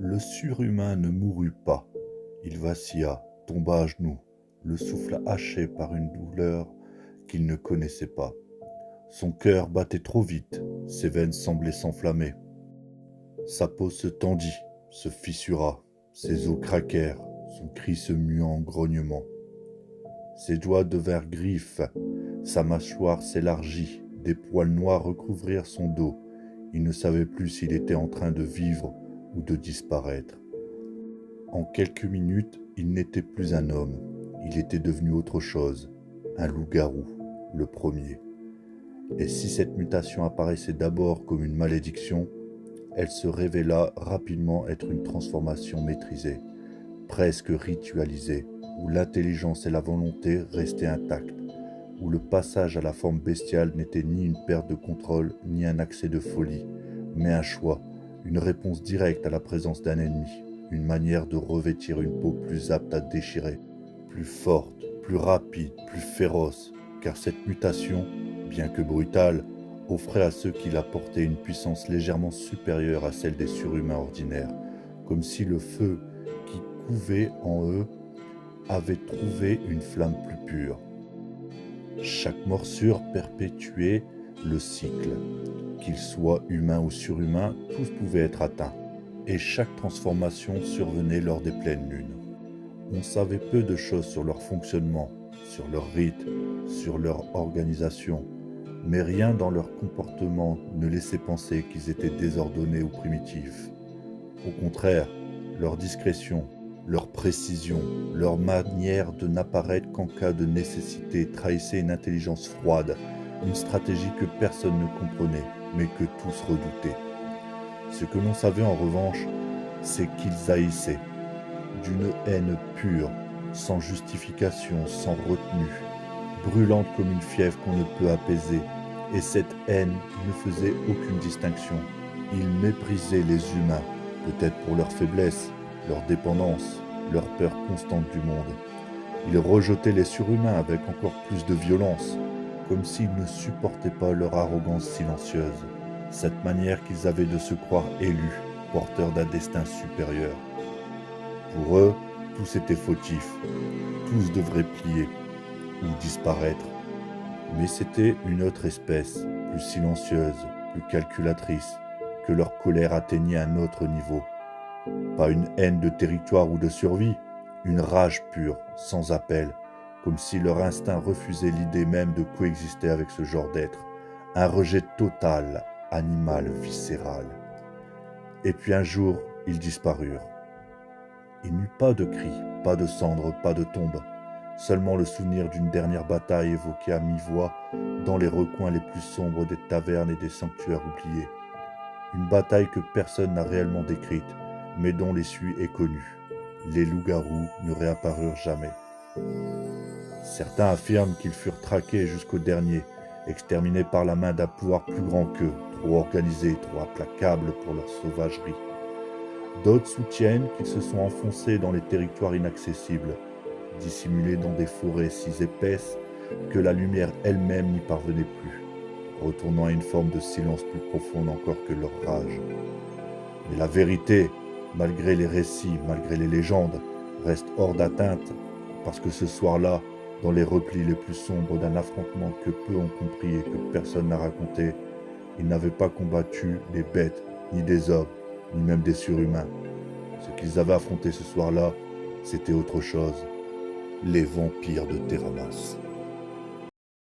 Le surhumain ne mourut pas. Il vacilla, tomba à genoux, le souffle haché par une douleur qu'il ne connaissait pas. Son cœur battait trop vite, ses veines semblaient s'enflammer. Sa peau se tendit, se fissura, ses os craquèrent, son cri se mut en grognement. Ses doigts devinrent griffes, sa mâchoire s'élargit, des poils noirs recouvrirent son dos. Il ne savait plus s'il était en train de vivre ou de disparaître. En quelques minutes, il n'était plus un homme, il était devenu autre chose, un loup-garou, le premier. Et si cette mutation apparaissait d'abord comme une malédiction, elle se révéla rapidement être une transformation maîtrisée, presque ritualisée, où l'intelligence et la volonté restaient intactes, où le passage à la forme bestiale n'était ni une perte de contrôle, ni un accès de folie, mais un choix, une réponse directe à la présence d'un ennemi, une manière de revêtir une peau plus apte à déchirer, plus forte, plus rapide, plus féroce, car cette mutation, bien que brutale, offrait à ceux qui la portaient une puissance légèrement supérieure à celle des surhumains ordinaires, comme si le feu qui couvait en eux avait trouvé une flamme plus pure. Chaque morsure perpétuait le cycle. Qu'ils soient humains ou surhumains, tous pouvaient être atteints, et chaque transformation survenait lors des pleines lunes. On savait peu de choses sur leur fonctionnement, sur leurs rites, sur leur organisation, mais rien dans leur comportement ne laissait penser qu'ils étaient désordonnés ou primitifs. Au contraire, leur discrétion, leur précision, leur manière de n'apparaître qu'en cas de nécessité trahissaient une intelligence froide, une stratégie que personne ne comprenait, mais que tous redoutaient. Ce que l'on savait en revanche, c'est qu'ils haïssaient, d'une haine pure, sans justification, sans retenue, brûlante comme une fièvre qu'on ne peut apaiser, et cette haine ne faisait aucune distinction. Ils méprisaient les humains, peut-être pour leur faiblesse, leur dépendance, leur peur constante du monde. Ils rejetaient les surhumains avec encore plus de violence, comme s'ils ne supportaient pas leur arrogance silencieuse, cette manière qu'ils avaient de se croire élus, porteurs d'un destin supérieur. Pour eux, tous étaient fautifs, tous devraient plier ou disparaître. Mais c'était une autre espèce, plus silencieuse, plus calculatrice, que leur colère atteignait un autre niveau. Pas une haine de territoire ou de survie, une rage pure, sans appel, comme si leur instinct refusait l'idée même de coexister avec ce genre d'être, un rejet total, animal, viscéral. Et puis un jour, ils disparurent. Il n'y eut pas de cris, pas de cendres, pas de tombes, seulement le souvenir d'une dernière bataille évoquée à mi-voix dans les recoins les plus sombres des tavernes et des sanctuaires oubliés. Une bataille que personne n'a réellement décrite, mais dont l'issue est connue. Les loups-garous ne réapparurent jamais. Certains affirment qu'ils furent traqués jusqu'au dernier, exterminés par la main d'un pouvoir plus grand qu'eux, trop organisé, trop implacable pour leur sauvagerie. D'autres soutiennent qu'ils se sont enfoncés dans les territoires inaccessibles, dissimulés dans des forêts si épaisses que la lumière elle-même n'y parvenait plus, retournant à une forme de silence plus profonde encore que leur rage. Mais la vérité, malgré les récits, malgré les légendes, reste hors d'atteinte, parce que ce soir-là, dans les replis les plus sombres d'un affrontement que peu ont compris et que personne n'a raconté, ils n'avaient pas combattu des bêtes, ni des hommes, ni même des surhumains. Ce qu'ils avaient affronté ce soir-là, c'était autre chose. Les vampires de Terramas.